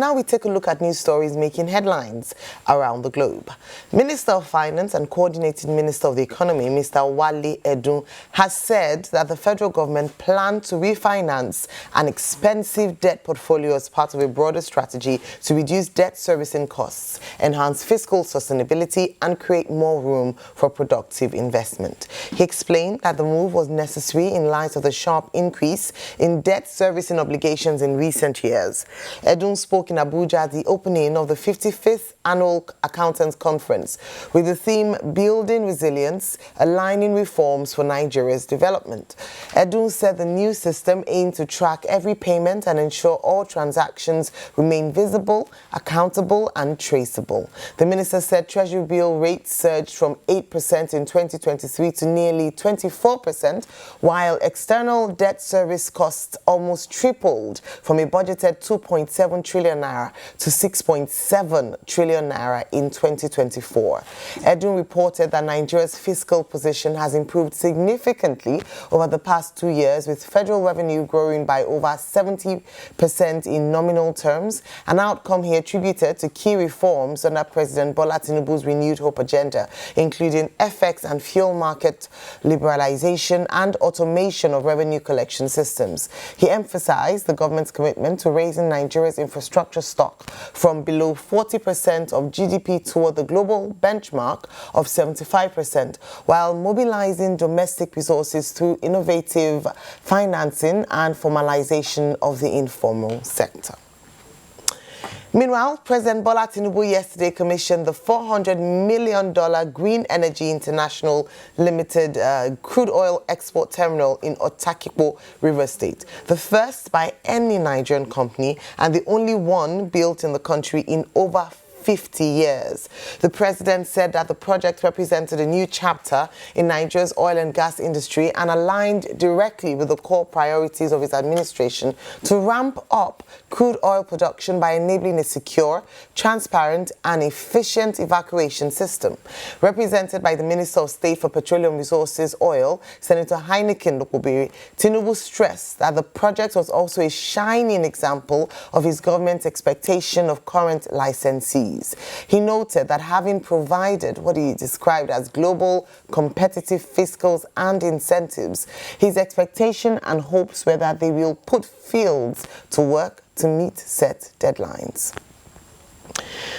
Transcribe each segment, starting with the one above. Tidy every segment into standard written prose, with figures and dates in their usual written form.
now we take a look at news stories making headlines around the globe. Minister of Finance and Coordinating Minister of the Economy, Mr. Wale Edun, has said that the federal government plans to refinance an expensive debt portfolio as part of a broader strategy to reduce debt servicing costs, enhance fiscal sustainability, and create more room for productive investment. He explained that the move was necessary in light of the sharp increase in debt servicing obligations in recent years. Edun spoke in Abuja at the opening of the 55th Annual Accountants Conference with the theme Building Resilience, Aligning Reforms for Nigeria's Development. Edun said the new system aimed to track every payment and ensure all transactions remain visible, accountable, and traceable. The minister said Treasury bill rates surged from 8% in 2023 to nearly 24%, while external debt service costs almost tripled from a budgeted 2.7 trillion naira to 6.7 trillion naira in 2024. Edun reported that Nigeria's fiscal position has improved significantly over the past 2 years, with federal revenue growing by over 70% in nominal terms, an outcome he attributed to key reforms under President Bola Tinubu's renewed hope agenda, including FX and fuel market liberalization and automation of revenue collection systems. He emphasized the government's commitment to raising Nigeria's infrastructure stock from below 40% of GDP toward the global benchmark of 75%, while mobilizing domestic resources through innovative financing and formalization of the informal sector. Meanwhile, President Bola Tinubu yesterday commissioned the $400 million Green Energy International Limited crude oil export terminal in Atiku, River State, the first by any Nigerian company and the only one built in the country in over 50 years. The president said that the project represented a new chapter in Nigeria's oil and gas industry and aligned directly with the core priorities of his administration to ramp up crude oil production by enabling a secure, transparent, and efficient evacuation system. Represented by the Minister of State for Petroleum Resources, Oil, Senator Heineken Lokobiri, Tinubu stressed that the project was also a shining example of his government's expectation of current licensees. He noted that having provided what he described as global competitive fiscals and incentives, his expectation and hopes were that they will put fields to work to meet set deadlines.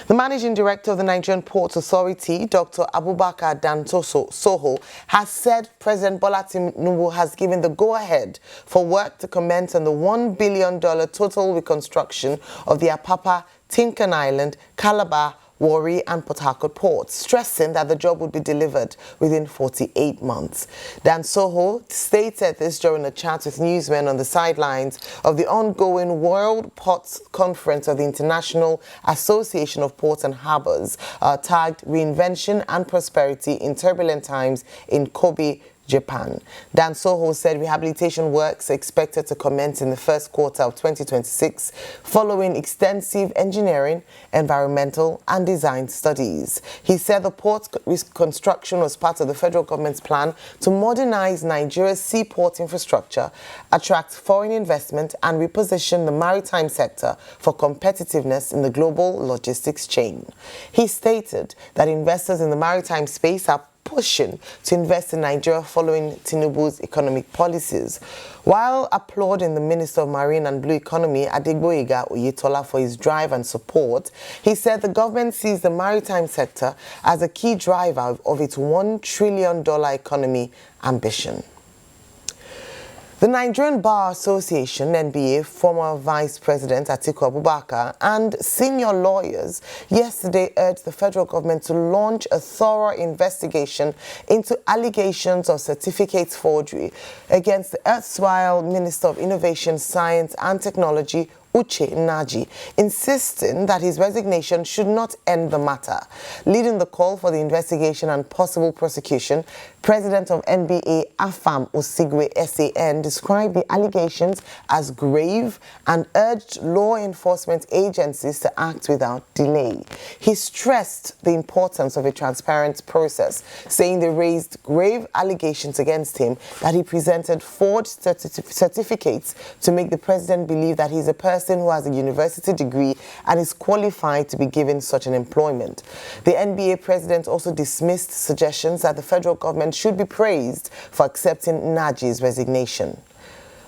The Managing Director of the Nigerian Ports Authority, Dr. Abubakar Dansoho, has said President Bola Tinubu has given the go-ahead for work to commence on the $1 billion total reconstruction of the Apapa, Tinkan Island, Calabar, Warri and Port Harcourt ports, stressing that the job would be delivered within 48 months. Dansoho stated this during a chat with newsmen on the sidelines of the ongoing World Ports Conference of the International Association of Ports and Harbors, tagged Reinvention and Prosperity in Turbulent Times in Kobe, Japan. Dansoho said rehabilitation works are expected to commence in the first quarter of 2026, following extensive engineering, environmental, and design studies. He said the port reconstruction was part of the federal government's plan to modernize Nigeria's seaport infrastructure, attract foreign investment, and reposition the maritime sector for competitiveness in the global logistics chain. He stated that investors in the maritime space are pushing to invest in Nigeria following Tinubu's economic policies. While applauding the Minister of Marine and Blue Economy, Adegboyega Oyetola, for his drive and support, he said the government sees the maritime sector as a key driver of its $1 trillion economy ambition. The Nigerian Bar Association, NBA, former Vice President Atiku Abubakar, and senior lawyers yesterday urged the federal government to launch a thorough investigation into allegations of certificates forgery against the erstwhile Minister of Innovation, Science and Technology, Nnaji, insisting that his resignation should not end the matter. Leading the call for the investigation and possible prosecution, President of NBA Afam Osigwe SAN described the allegations as grave and urged law enforcement agencies to act without delay. He stressed the importance of a transparent process, saying they raised grave allegations against him that he presented forged certificates to make the president believe that he's a person who has a university degree and is qualified to be given such an employment. The NBA president also dismissed suggestions that the federal government should be praised for accepting Nnaji's resignation.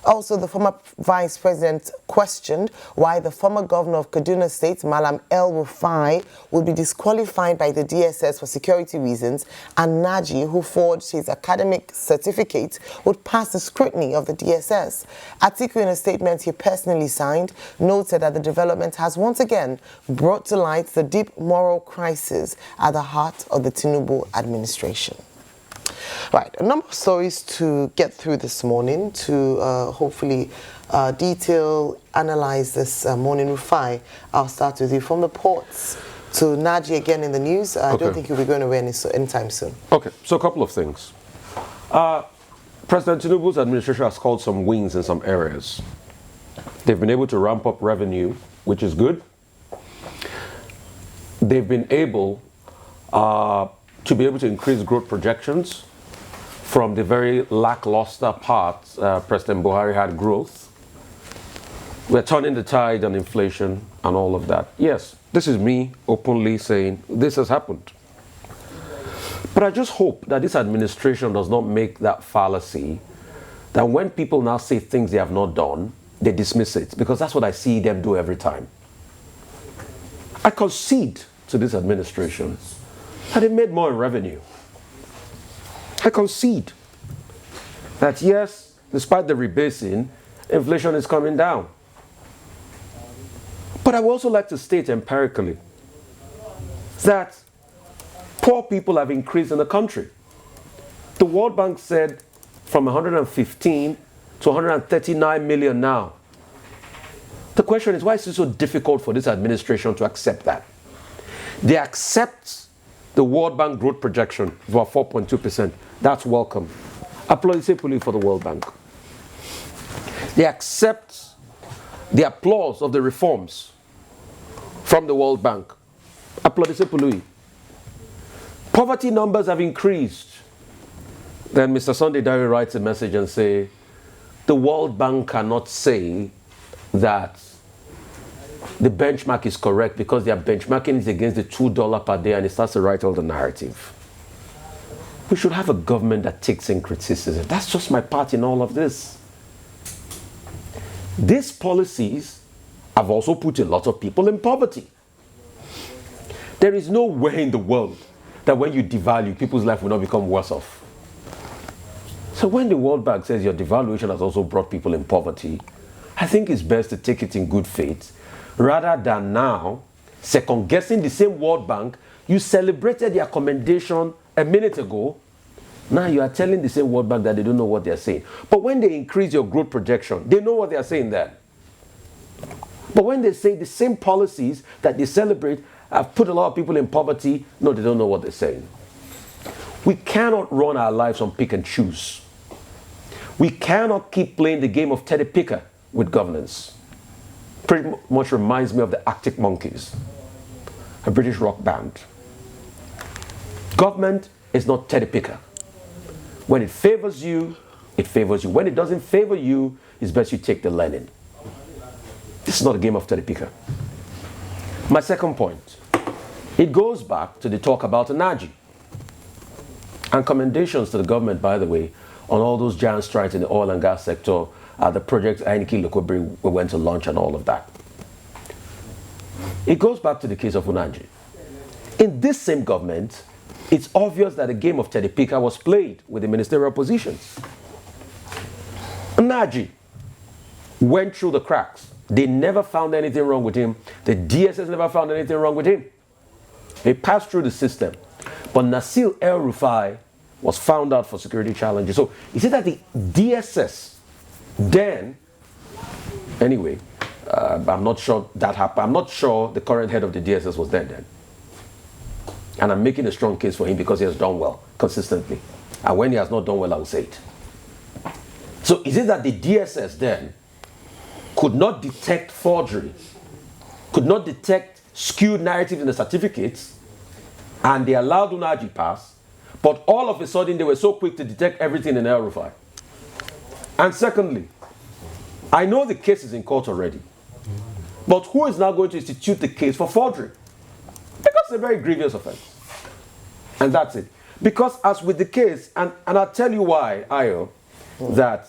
Also, the former vice president questioned why the former governor of Kaduna State, Malam El-Rufai, would be disqualified by the DSS for security reasons, and Nnaji, who forged his academic certificate, would pass the scrutiny of the DSS. Atiku, in a statement he personally signed, noted that the development has once again brought to light the deep moral crisis at the heart of the Tinubu administration. Right, a number of stories to get through this morning to hopefully detail, analyze this morning. Rufai, I'll start with you. From the ports to Nnaji again in the news. I don't think you'll be going away anytime soon. Okay, so a couple of things. President Tinubu's administration has called some wins in some areas. They've been able to ramp up revenue, which is good. They've been able to be able to increase growth projections from the very lackluster parts President Buhari had growth. We're turning the tide on inflation and all of that. Yes, this is me openly saying this has happened. But I just hope that this administration does not make that fallacy that when people now say things they have not done, they dismiss it, because that's what I see them do every time. I concede to this administration that they made more in revenue. I concede that yes, despite the rebasing, inflation is coming down. But I would also like to state empirically that poor people have increased in the country. The World Bank said from 115 to 139 million now. The question is, why is it so difficult for this administration to accept that? They accept the World Bank growth projection for 4.2%. That's welcome. Applaudissez for the World Bank. They accept the applause of the reforms from the World Bank. Applaudissez. Poverty numbers have increased. Then Mr. Sunday Diary writes a message and say, the World Bank cannot say that the benchmark is correct because their benchmarking is against the $2 per day, and it starts to write all the narrative. We should have a government that takes in criticism. That's just my part in all of this. These policies have also put a lot of people in poverty. There is no way in the world that when you devalue, people's life will not become worse off. So when the World Bank says your devaluation has also brought people in poverty, I think it's best to take it in good faith, rather than now second-guessing the same World Bank. You celebrated their commendation a minute ago. Now you are telling the same World Bank that they don't know what they're saying. But when they increase your growth projection, they know what they're saying there. But when they say the same policies that they celebrate have put a lot of people in poverty, no, they don't know what they're saying. We cannot run our lives on pick and choose. We cannot keep playing the game of Teddy Picker with governance. Pretty much reminds me of the Arctic Monkeys, a British rock band. Government is not Teddy Picker. When it favors you, it favors you. When it doesn't favor you, it's best you take the learning. This is not a game of Teddy Picker. My second point, it goes back to the talk about Nnaji. And commendations to the government, by the way, on all those giant strides in the oil and gas sector, the project Ainiki Lokobiri we went to launch and all of that. It goes back to the case of Nnaji. In this same government, it's obvious that a game of Teddy Picker was played with the ministerial positions. Nnaji went through the cracks. They never found anything wrong with him. The DSS never found anything wrong with him. He passed through the system. But Nasir El-Rufai was found out for security challenges. So you see that the DSS then, anyway, I'm not sure that happened. I'm not sure the current head of the DSS was then. And I'm making a strong case for him because he has done well consistently. And when he has not done well, I will say it. So is it that the DSS then could not detect forgery, could not detect skewed narratives in the certificates, and they allowed Nnaji pass, but all of a sudden they were so quick to detect everything in El Rufai? And secondly, I know the case is in court already, but who is now going to institute the case for forgery? Because it's a very grievous offense. And that's it. Because as with the case, and I'll tell you why, Ayo, that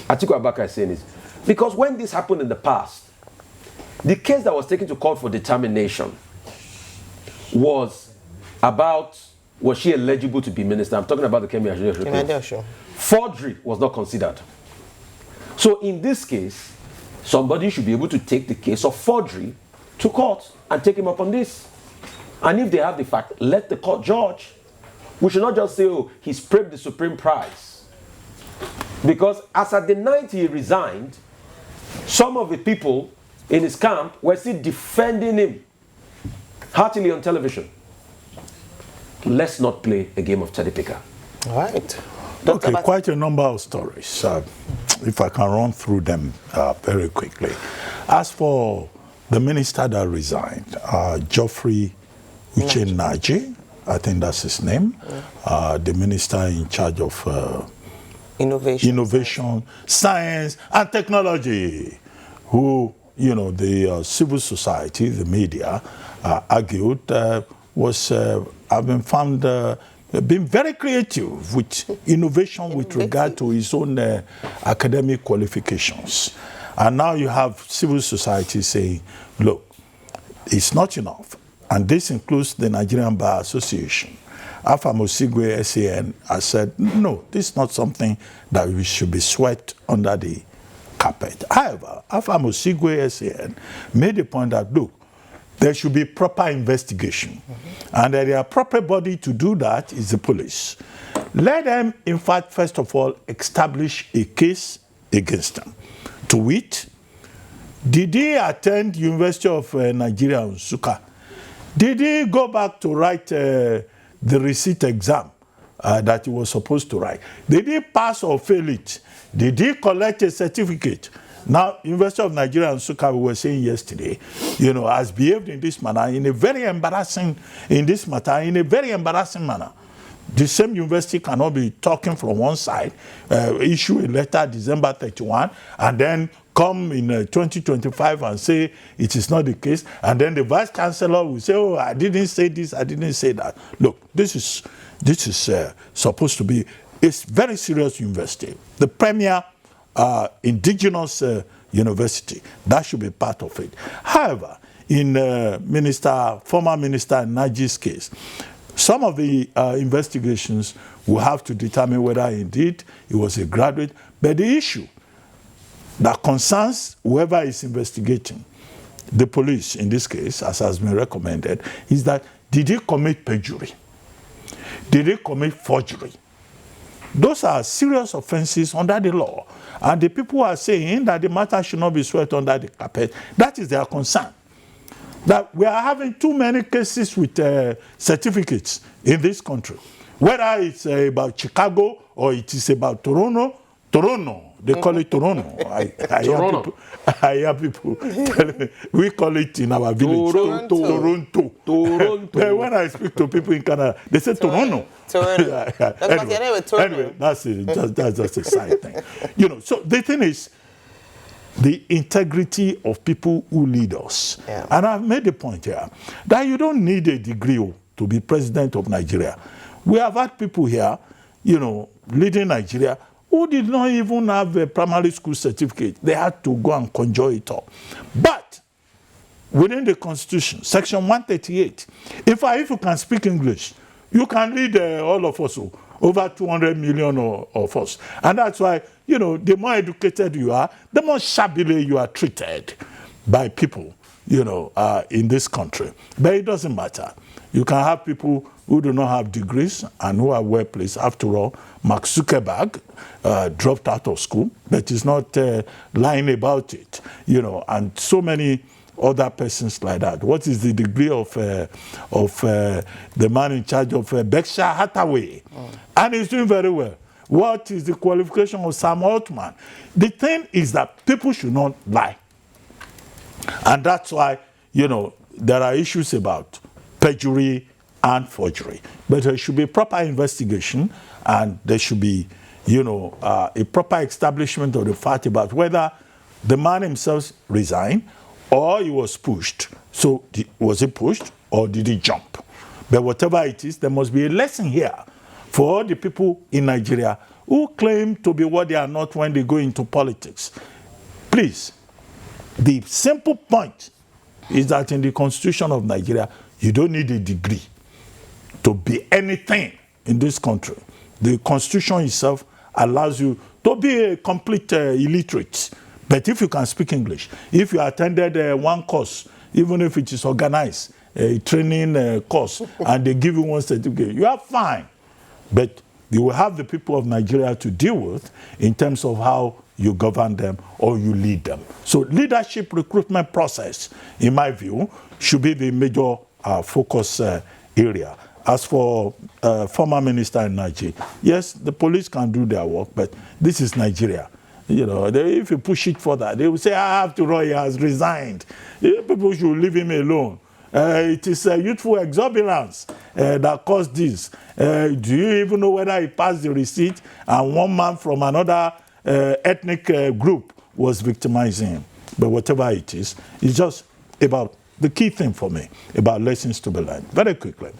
Atiku Abubakar is saying is, because when this happened in the past, the case that was taken to court for determination was about, was she eligible to be minister? I'm talking about the Kemi Adeosun. Forgery was not considered. So in this case, somebody should be able to take the case of forgery to court and take him up on this. And if they have the fact, let the court judge. We should not just say, oh, he's paid the supreme price. Because as at the night he resigned, some of the people in his camp were still defending him heartily on television. Let's not play a game of teddy picker. All right. Okay, quite a number of stories. If I can run through them very quickly. As for the minister that resigned, Geoffrey Nnaji, I think that's his name, the minister in charge of innovation, science, and technology, who, you know, the civil society, the media, argued was having found being very creative with innovation with regard to his own academic qualifications. And now you have civil society saying, look, it's not enough. And this includes the Nigerian Bar Association. Afamosigwe SAN has said, no, this is not something that we should be swept under the carpet. However, Afamosigwe SAN made the point that, look, there should be proper investigation. And that the appropriate body to do that is the police. Let them, in fact, first of all, establish a case against them. To wit, did he attend University of Nigeria, Nsukka? Did he go back to write the receipt exam that he was supposed to write? Did he pass or fail it? Did he collect a certificate? Now, University of Nigeria and Nsukka, we were saying yesterday, you know, has behaved in this manner, in a very embarrassing manner. The same university cannot be talking from one side, issue a letter December 31, and then come in 2025 and say it is not the case, and then the vice chancellor will say, oh, I didn't say this, I didn't say that. Look, this is supposed to be a very serious university, the premier indigenous university. That should be part of it. However, in former Minister Nnaji's case, some of the investigations will have to determine whether indeed he was a graduate. But the issue that concerns whoever is investigating, the police in this case, as has been recommended, is that did he commit perjury? Did he commit forgery? Those are serious offenses under the law. And the people are saying that the matter should not be swept under the carpet. That is their concern. That we are having too many cases with certificates in this country. Whether it's about Chicago or it is about Toronto, they call it Toronto. I hear people telling me, we call it in our village Toronto. When I speak to people in Canada, they say Toronto. Anyway, that's it. That's just a side thing. You know, so the thing is, the integrity of people who lead us. Yeah. And I've made the point here that you don't need a degree to be president of Nigeria. We have had people here, you know, leading Nigeria who did not even have a primary school certificate. They had to go and conjure it up. But within the Constitution, Section 138, if you can speak English, you can lead all of us, over 200 million of us. And that's why, you know, the more educated you are, the more shabbily you are treated by people, you know, in this country. But it doesn't matter. You can have people who do not have degrees and who are well placed. After all, Mark Zuckerberg dropped out of school, but is not lying about it, you know, and so many other persons like that? What is the degree of the man in charge of Berkshire Hathaway? And he's doing very well. What is the qualification of Sam Altman? The thing is that people should not lie. And that's why, there are issues about perjury and forgery. But there should be proper investigation, and there should be, a proper establishment of the fact about whether the man himself resigned or he was pushed. So was he pushed or did he jump? But whatever it is, there must be a lesson here for all the people in Nigeria who claim to be what they are not when they go into politics. Please, the simple point is that in the Constitution of Nigeria, you don't need a degree to be anything in this country. The Constitution itself allows you to be a complete illiterate. But if you can speak English, if you attended one course, even if it is organized, a training course, and they give you one certificate, you are fine. But you will have the people of Nigeria to deal with in terms of how you govern them or you lead them. So leadership recruitment process, in my view, should be the major focus area. As for former Minister Nnaji, yes, the police can do their work, but this is Nigeria. If you push it further, they will say, after all, he has resigned. People should leave him alone. It is youthful exuberance that caused this. Do you even know whether he passed the receipt and one man from another ethnic group was victimizing him? But whatever it is, it's just about the key thing for me, about lessons to be learned. Very quickly,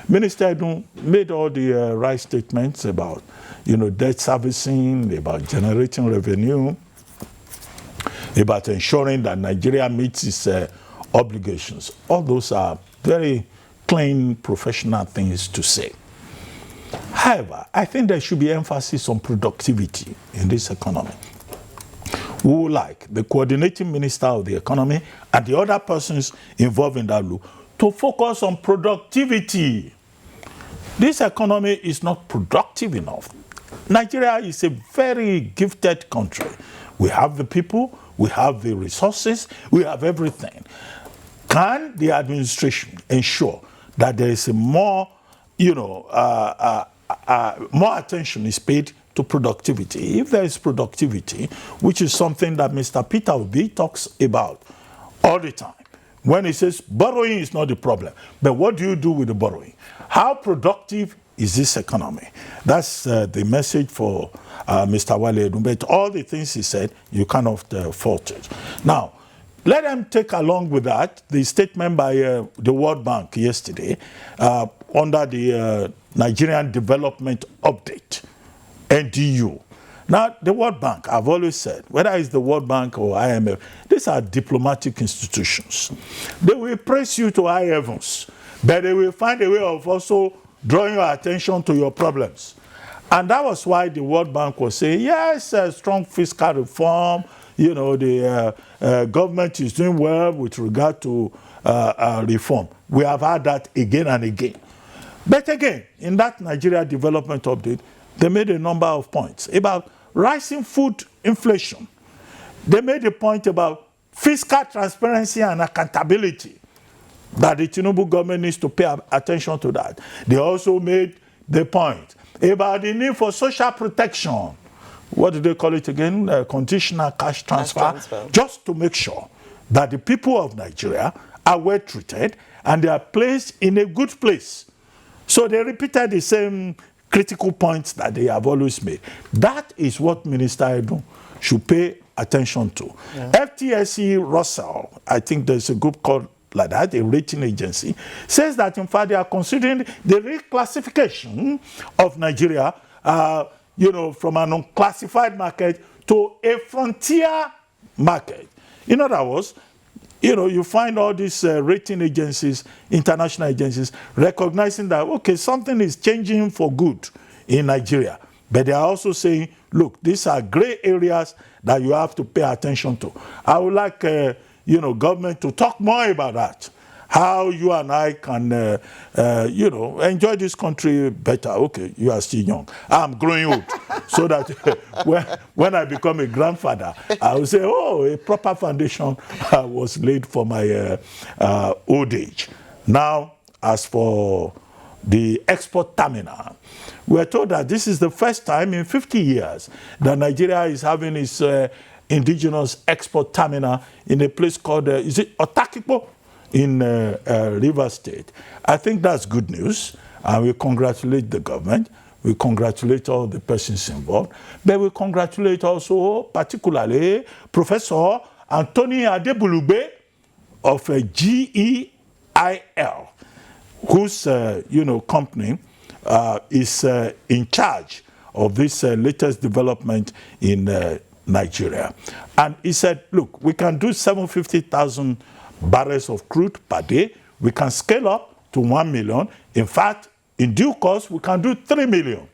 Minister Edun made all the right statements about, debt servicing, about generating revenue, about ensuring that Nigeria meets its obligations. All those are very plain, professional things to say. However, I think there should be emphasis on productivity in this economy. Who, like the coordinating minister of the economy and the other persons involved in that law, to focus on productivity. This economy is not productive enough. Nigeria is a very gifted country. We have the people, we have the resources, we have everything. Can the administration ensure that there is a more, more attention is paid to productivity? If there is productivity, which is something that Mr. Peter Obi talks about all the time, when he says borrowing is not the problem, but what do you do with the borrowing? How productive is this economy? That's the message for Mr. Wale Edun. But all the things he said, you cannot fault it. Now, let them take along with that the statement by the World Bank yesterday under the Nigerian Development Update, NDU. Now, the World Bank, I've always said, whether it's the World Bank or IMF, these are diplomatic institutions. They will praise you to high heavens, but they will find a way of also drawing your attention to your problems. And that was why the World Bank was saying, yes, strong fiscal reform, the government is doing well with regard to reform. We have had that again and again. But again, in that Nigeria Development Update, they made a number of points about rising food inflation. They made a point about fiscal transparency and accountability, that the Tinubu government needs to pay attention to that. They also made the point about the need for social protection. What do they call it again? Conditional cash transfer. Just to make sure that the people of Nigeria are well treated and they are placed in a good place. So they repeated the same critical points that they have always made. That is what Minister Edun should pay attention to. Yeah. FTSE Russell, I think there's a group called like that, a rating agency, says that in fact they are considering the reclassification of Nigeria, from an unclassified market to a frontier market. In other words, you find all these rating agencies, international agencies, recognizing that, okay, something is changing for good in Nigeria. But they are also saying, look, these are gray areas that you have to pay attention to. I would like, government to talk more about that. how you and I can, you know, enjoy this country better. Okay, you are still young. I'm growing old. So that when I become a grandfather, I will say, oh, a proper foundation was laid for my old age. Now, as for the export terminal, we're told that this is the first time in 50 years that Nigeria is having its indigenous export terminal in a place called, is it Atiku in Rivers State. I think that's good news, and we congratulate the government. We congratulate all the persons involved, but we congratulate also particularly Professor Anthony Adebulugbe of GEIL, whose you know, company is in charge of this latest development in Nigeria. And he said, look, we can do 750,000 barrels of crude per day. We can scale up to 1 million. In fact, in due course, we can do 3 million.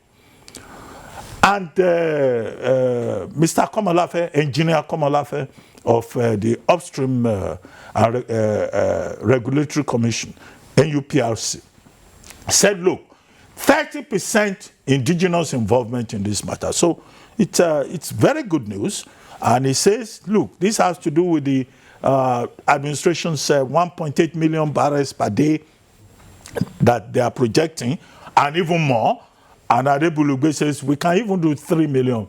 And Mr. Komolafe, Engineer Komolafe of the Upstream Regulatory Commission, NUPRC, said, look, 30% indigenous involvement in this matter. So it's very good news. And he says, look, this has to do with the administration's 1.8 million barrels per day that they are projecting, and even more. And Adebulugbe says we can even do 3 million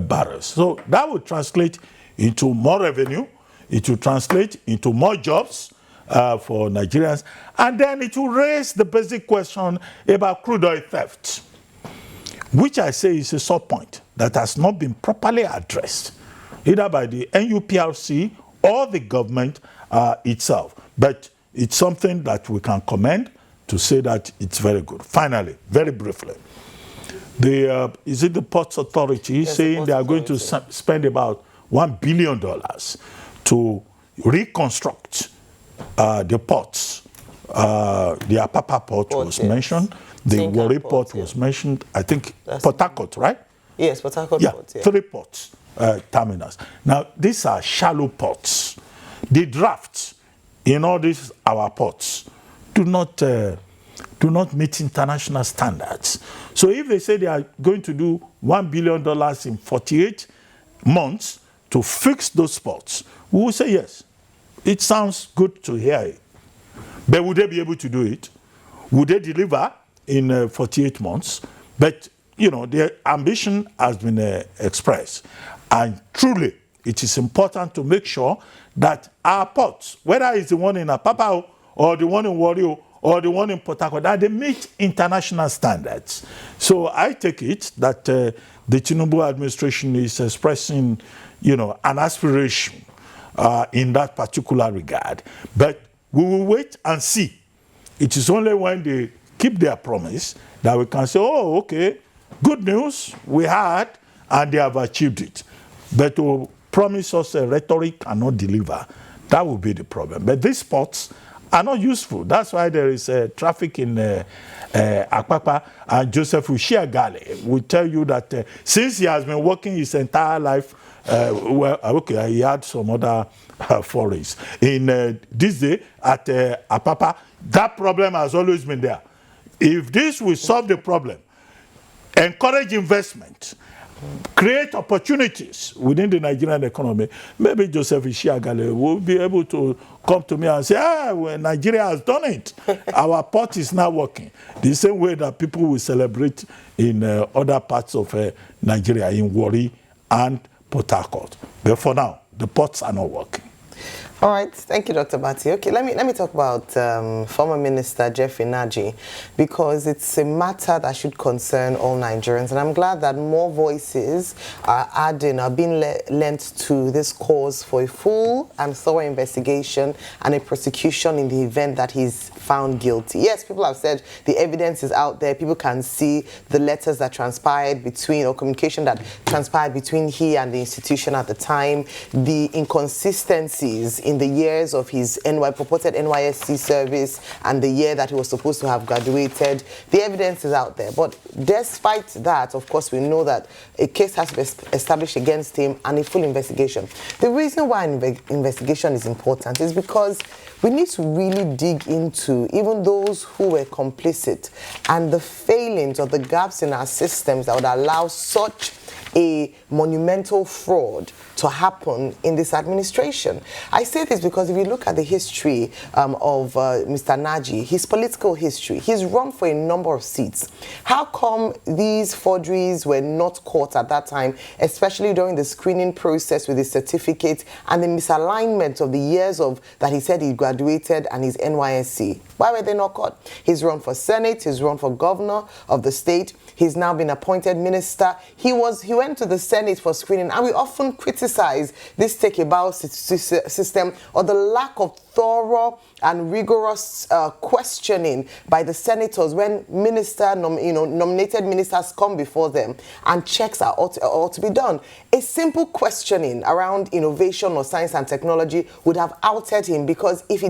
barrels. So that will translate into more revenue. It will translate into more jobs for Nigerians. And then it will raise the basic question about crude oil theft, which I say is a sore point that has not been properly addressed, either by the NUPRC or the government itself. But it's something that we can commend to say that it's very good. Finally, very briefly, is it the Ports Authority saying they are going to spend about $1 billion to reconstruct the ports? The Apapa port was mentioned. The Warri port was mentioned. I think Port Harcourt, right? Yes, Port Harcourt port. Yeah, 3 ports terminals. Now, these are shallow ports. The drafts in all these our ports do not meet international standards. So if they say they are going to do $1 billion in 48 months to fix those ports, we will say yes. It sounds good to hear it. But would they be able to do it? Would they deliver in 48 months? But, you know, their ambition has been expressed. And truly, it is important to make sure that our ports, whether it's the one in Apapa or the one in Warri or the one in Port Harcourt, that they meet international standards. So I take it that the Tinubu administration is expressing, you know, an aspiration in that particular regard. But we will wait and see. It is only when they keep their promise that we can say, oh, okay, good news, we had, and they have achieved it. But to promise us a rhetoric and not deliver, that will be the problem. But these ports are not useful. That's why there is traffic in Apapa. And Joseph Ushiagale will tell you that since he has been working his entire life, well, okay, he had some other forays. In this day at Apapa, that problem has always been there. If this will solve the problem, encourage investment, create opportunities within the Nigerian economy, maybe Joseph Ishiagale will be able to come to me and say, well, Nigeria has done it. Our port is now working. The same way that people will celebrate in other parts of Nigeria, in Warri and Port Harcourt. But for now, the ports are not working. All right, thank you, Dr. Bati. Okay, let me talk about former Minister Jeffrey Nnaji, because it's a matter that should concern all Nigerians, and I'm glad that more voices are being lent to this cause for a full and thorough investigation and a prosecution in the event that he's found guilty. Yes, people have said the evidence is out there. People can see the letters that transpired between, or communication that transpired between he and the institution at the time, the inconsistencies in the years of his purported NYSC service and the year that he was supposed to have graduated. The evidence is out there. But despite that, of course, we know that a case has to be established against him and a full investigation. The reason why an investigation is important is because we need to really dig into even those who were complicit and the failings or the gaps in our systems that would allow such a monumental fraud to happen in this administration. I say this because if you look at the history of Mr. Nnaji, his political history, he's run for a number of seats. How come these forgeries were not caught at that time, especially during the screening process with his certificate and the misalignment of the years of that he said he graduated and his NYSC? Why were they not caught? He's run for Senate, he's run for governor of the state, he's now been appointed minister. He went to the Senate for screening, and we often criticize this take-a-bow system or the lack of thorough and rigorous questioning by the senators when nominated ministers come before them and checks are ought to be done. A simple questioning around innovation or science and technology would have outed him, because if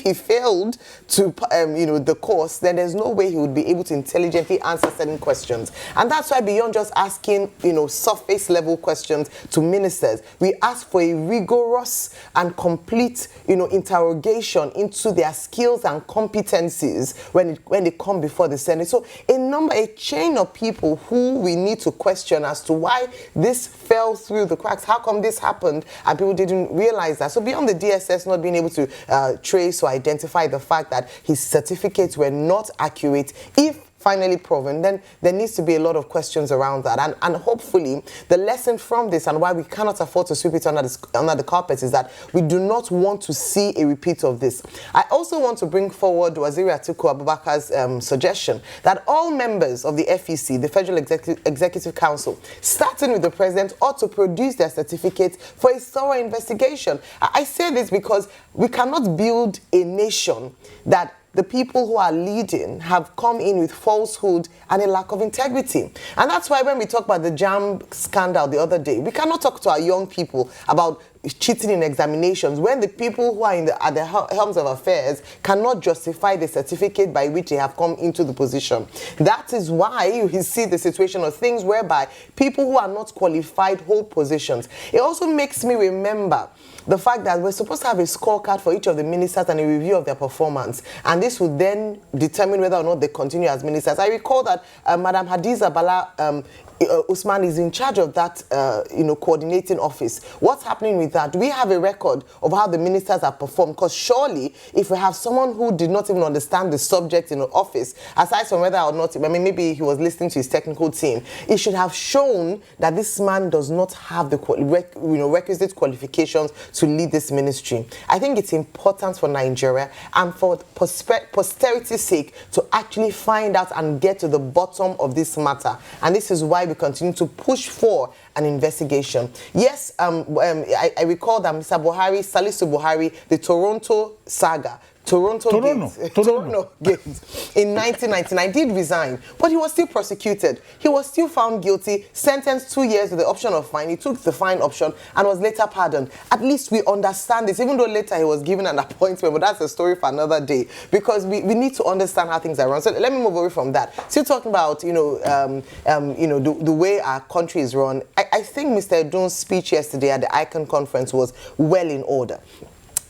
he failed to the course, then there's no way he would be able to intelligently answer certain questions. And that's why beyond just asking surface level questions to ministers, we ask for a rigorous and complete interrogation into their skills and competencies when they come before the Senate. So a chain of people who we need to question as to why this fell through the cracks. How come this happened and people didn't realize that? So beyond the DSS not being able to trace or identify the fact that his certificates were not accurate, if finally proven, then there needs to be a lot of questions around that. And hopefully the lesson from this and why we cannot afford to sweep it under the carpet is that we do not want to see a repeat of this. I also want to bring forward Waziri Atiku Abubakar's suggestion that all members of the FEC, the Federal Executive Council, starting with the president, ought to produce their certificates for a thorough investigation. I say this because we cannot build a nation that the people who are leading have come in with falsehood and a lack of integrity. And that's why when we talk about the JAM scandal the other day, we cannot talk to our young people about cheating in examinations when the people who are at the helms of affairs cannot justify the certificate by which they have come into the position. That is why you see the situation of things whereby people who are not qualified hold positions. It also makes me remember the fact that we're supposed to have a scorecard for each of the ministers and a review of their performance, and this would then determine whether or not they continue as ministers. I recall that Madam Hadiza Bala Usman is in charge of that, coordinating office. What's happening with that? Do we have a record of how the ministers have performed? Because surely, if we have someone who did not even understand the subject in the office, aside from whether or not, maybe he was listening to his technical team, it should have shown that this man does not have the requisite qualifications to lead this ministry. I think it's important for Nigeria and for posterity's sake to actually find out and get to the bottom of this matter. And this is why we continue to push for an investigation. Yes, I recall that Mr. Buhari, Salisu Buhari, the Toronto saga, Toronto Gate in 1999 did resign, but he was still prosecuted. He was still found guilty, sentenced 2 years with the option of fine. He took the fine option and was later pardoned. At least we understand this, even though later he was given an appointment, but that's a story for another day, because we need to understand how things are run. So let me move away from that. Still talking about, the way our country is run. I think Mr. Edun's speech yesterday at the ICON conference was well in order.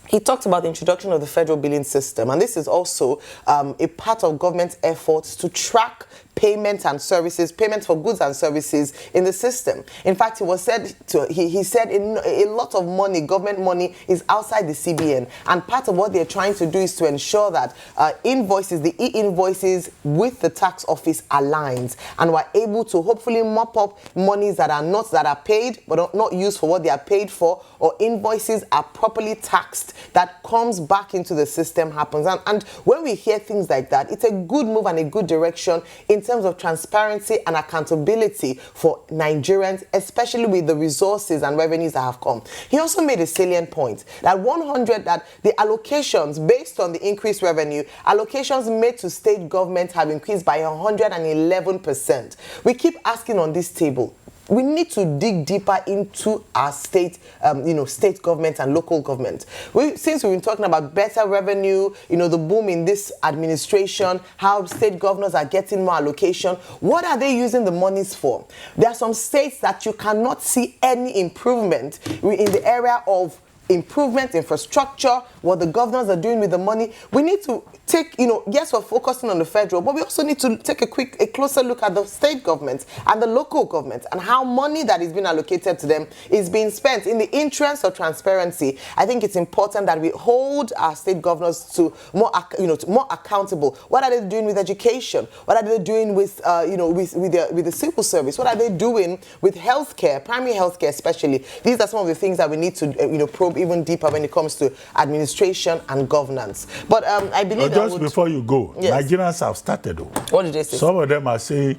He talked about the introduction of the federal billing system, and this is also a part of government's efforts to track payments for goods and services in the system. In fact, he said a lot of money, government money, is outside the CBN, and part of what they're trying to do is to ensure that the e-invoices with the tax office aligns, and we're able to hopefully mop up monies that are paid but not used for what they are paid for, or invoices are properly taxed that comes back into the system happens. And when we hear things like that, it's a good move and a good direction in terms of transparency and accountability for Nigerians, especially with the resources and revenues that have come. He also made a salient point that the allocations based on the increased revenue, allocations made to state government have increased by 111%. We keep asking on this table, we need to dig deeper into our state, state government and local government. Since we've been talking about better revenue, the boom in this administration, how state governors are getting more allocation, what are they using the monies for? There are some states that you cannot see any improvement in the area of improvement, infrastructure, what the governors are doing with the money. We need to take, yes, we're focusing on the federal, but we also need to take a closer look at the state governments and the local governments and how money that is being allocated to them is being spent. In the interest of transparency, I think it's important that we hold our state governors to more accountable. What are they doing with education? What are they doing with, with the civil service? What are they doing with healthcare, primary healthcare especially? These are some of the things that we need to, probe even deeper when it comes to administration and governance. But I believe just before you go, yes. Nigerians have started. What did they say? Some of them are saying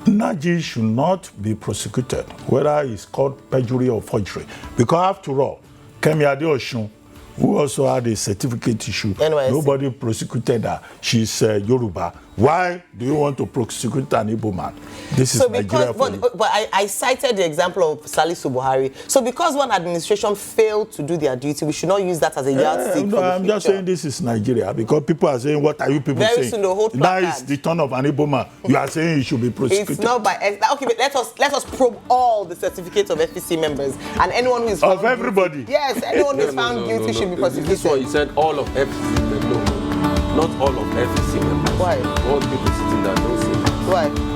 Nnaji should not be prosecuted, whether it's called perjury or forgery. Because after all, Kemi Adeosun, who also had a certificate issue, NYSC. Nobody prosecuted her. She's Yoruba. Why do you want to prosecute an Igbo man? This is Nigeria for you. But I cited the example of Salisu Buhari. So because one administration failed to do their duty, we should not use that as a yardstick. No, I'm just saying this is Nigeria because people are saying, what are you people saying? Soon the whole now it's the turn of an Igbo man. You are saying he should be prosecuted. It's not by... Okay, but let us probe all the certificates of FEC members and anyone who is found of everybody. Guilty. Yes, anyone who is found guilty should be prosecuted. This is what you said, all of FEC members. No, not all of FEC members. Why? All people sitting there don't say. Why?